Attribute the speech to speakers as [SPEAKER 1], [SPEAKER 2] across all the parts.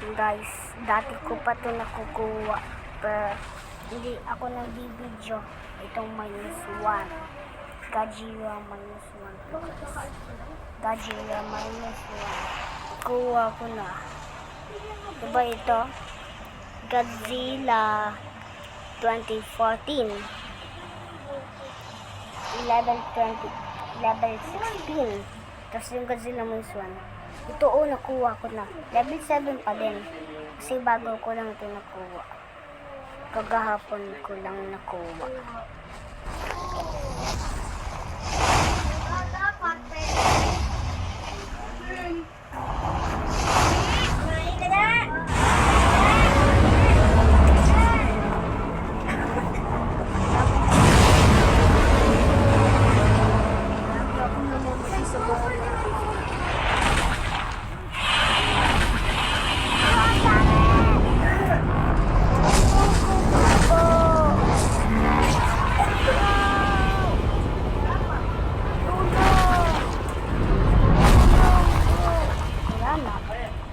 [SPEAKER 1] Guys, dati ko pa ito nakukuha. Pero hindi ako nagbibideo. Itong -1. Gajira -1 plus. Gajira -1. Kuha ko na. Diba ito? Godzilla 2014. Level 16. Tapos yung Godzilla -1. Ito nakuha ko na. Level 7 pa din. Kasi bago ko lang ito nakuha. Kagahapon ko lang nakuha.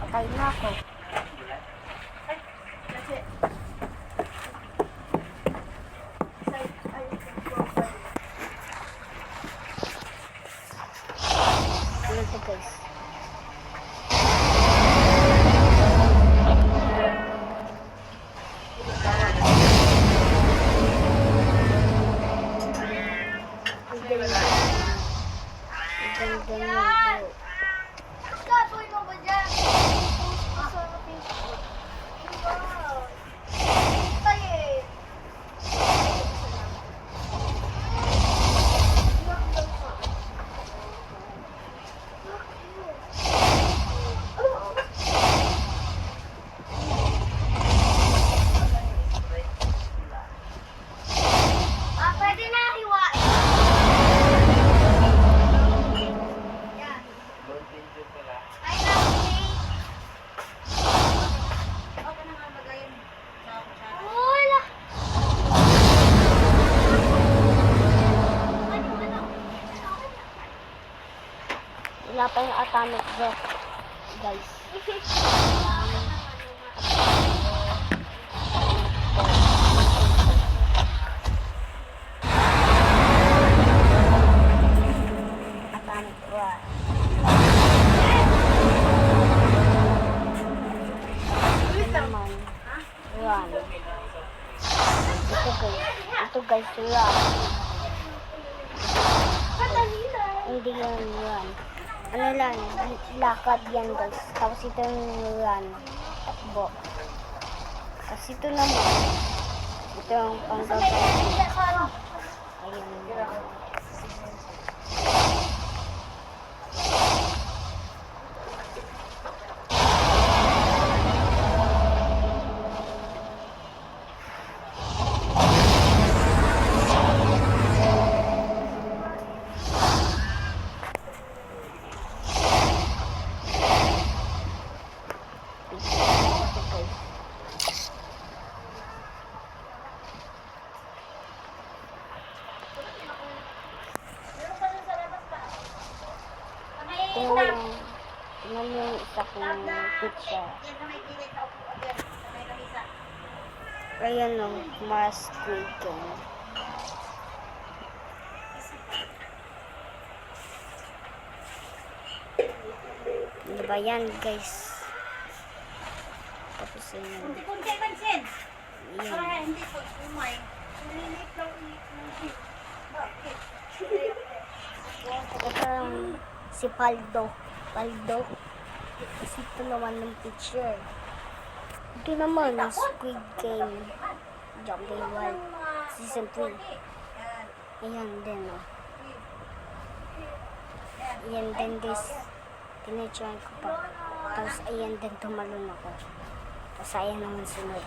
[SPEAKER 1] Patay na ako. Ito guys.
[SPEAKER 2] Gagawin mo ba dyan? Pwede na hiwain. Yan. Ay, okay. Okay na nga magayin. Wala.
[SPEAKER 1] Wala pa yung atomic breath, guys. Atomic breath. Naman. Run. Ito guys, run. Hindi yan run. Ano lang, lakad yan guys. Tapos ito yung run. Takbo. Kasi ito naman, ito yung panggagal. Ayun. Tingnan mo yung isa kong pizza. Ayan o, Mars Squid Game. Ano ba yan guys? Tapos yun.
[SPEAKER 2] Pansin.
[SPEAKER 1] Yan.
[SPEAKER 2] Hindi po umay. Nililit lang ulit. Bakit?
[SPEAKER 1] Ito yung si Paldo. Kasi ito naman ng picture. Ito naman yung Squid Game. Jungle World. Season 3. Ayan din o. Ayan din guys. Tinitry ko pa. Tapos ayan din tumalon ako. Tapos ayan naman sunod.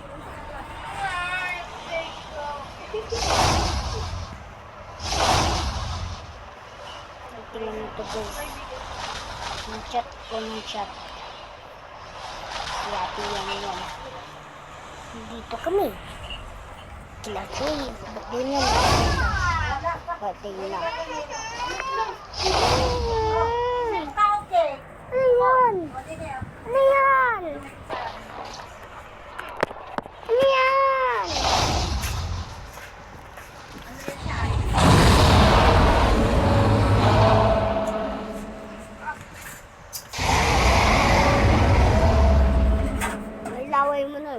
[SPEAKER 1] Tingnan mo ito guys. Yung chat ko ng chat. Yati yan. Dito kami. Kilatoy. Ba't ganyan? Patay na. Ano yan? Ano yan?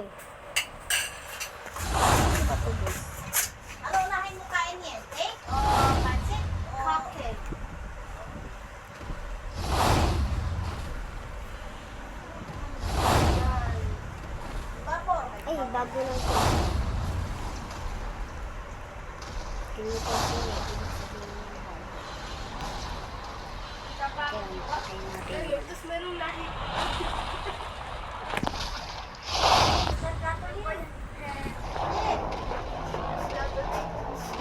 [SPEAKER 1] eh. Ano ba ito, guys?
[SPEAKER 2] Ano unahin mo kain yan? Cake o pancit? Cupcake. Vapor.
[SPEAKER 1] Ay, bago lang ito. Kinita ko na. Ibig sabihin ng bago. Kaya patayin natin.
[SPEAKER 2] Tapos meron lahi.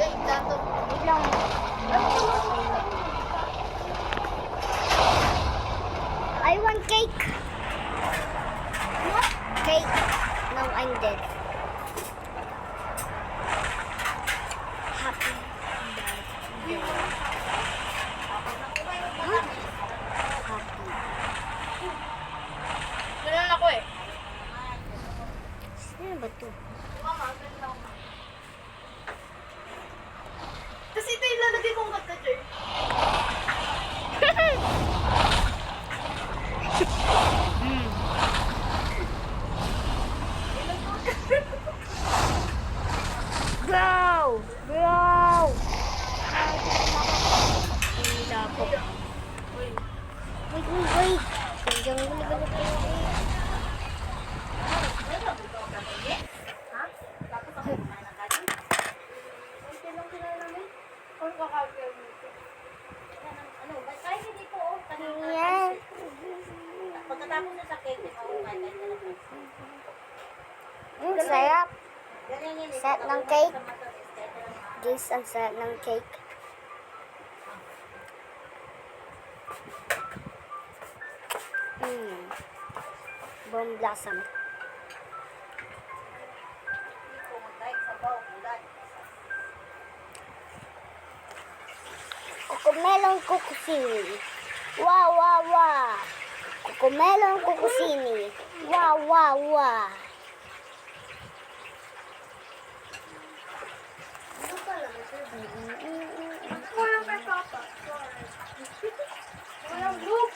[SPEAKER 1] Wait lang. I want cake. Cake. No, I'm dead. Happy birthday. Huh? Happy.
[SPEAKER 2] Meron ako eh.
[SPEAKER 1] Sino ba ito?
[SPEAKER 2] Kasi ito yung lalagay kong kata, Jer.
[SPEAKER 1] Bro! Bro! Hindi ako. Wait. Hanggang gulo-gulo ko.
[SPEAKER 2] Ha? Tapos ako kumain ng kanin? Okay lang sila namin. Or kakagawin nito. Ano, ba't kain hindi po?
[SPEAKER 1] Yeah.
[SPEAKER 2] Pagkatapos na sa cake, ako kain na lang.
[SPEAKER 1] Sarap.
[SPEAKER 2] Ganyan yun.
[SPEAKER 1] Set ng cake. Guys, ang sarap ng cake. Bomb blossom. Cocomelon cucusini. Wow, wow, wow. Cocomelon cucusini. Wow, wow, wow.
[SPEAKER 2] Walang kay Papa. Walang loop.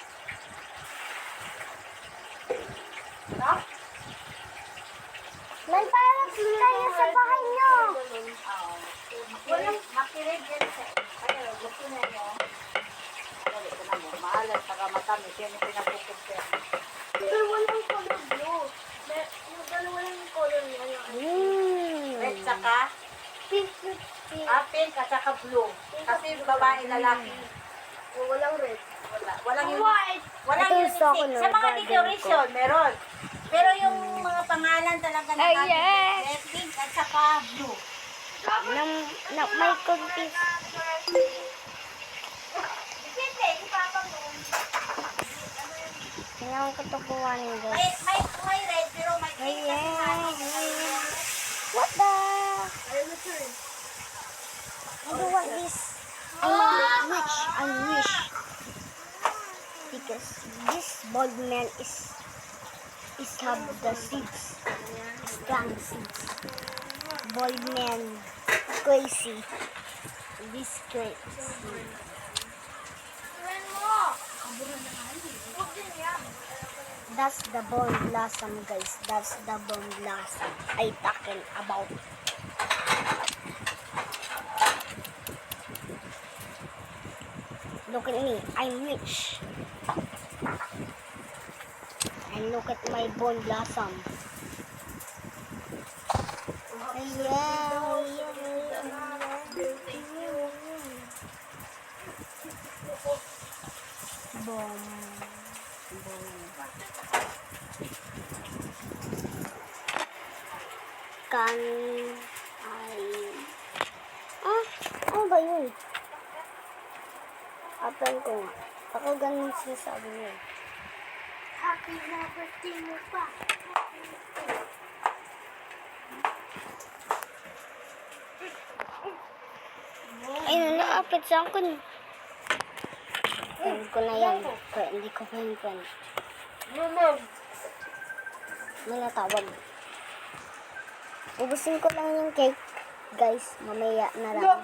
[SPEAKER 1] May parents kayo sa bahay nyo.
[SPEAKER 2] Walang makinig yan sa kaya gusto niya nyo. Dali ko na mo. Maalat, saka matamis. Yan yung pinagkukumpir. Pero walang color blue. Yung dalawa lang yung color niya. Red saka
[SPEAKER 1] Pink.
[SPEAKER 2] pink at saka blue. Kasi babae, lalaki. Walang red. Walang yung white. Walang
[SPEAKER 1] Ito
[SPEAKER 2] yung
[SPEAKER 1] gusto ko
[SPEAKER 2] unisex.
[SPEAKER 1] no,
[SPEAKER 2] Sa mga
[SPEAKER 1] garden
[SPEAKER 2] decoration, meron. Pero yung mga pangalan talaga na
[SPEAKER 1] Ay, yes.
[SPEAKER 2] red, pink at saka blue.
[SPEAKER 1] May confuse.
[SPEAKER 2] Depende, si Papa mo.
[SPEAKER 1] Kailangan ko ito kuhanin guys.
[SPEAKER 2] May red, pero may pink kasi
[SPEAKER 1] What the?
[SPEAKER 2] Ayun na sir.
[SPEAKER 1] I don't want this. I'm rich. I'm rich. Because this bald man is have the seeds. Strong seeds. Bald man. Crazy. This crazy. That's the bone blossom, guys. That's the bone blossom I talking about. Look at me. I'm rich. And look at my bone blossom. Boom. Can I... ano ba yun? Open ko nga. Baka ganun sinasabi niya.
[SPEAKER 2] Happy na birthday mo pa.
[SPEAKER 1] Ayun, na-apit sa akin. Ayun ko na yan. Kaya hindi ko friend. May natawag. Ubusin ko lang yung cake. Guys, mamaya na lang.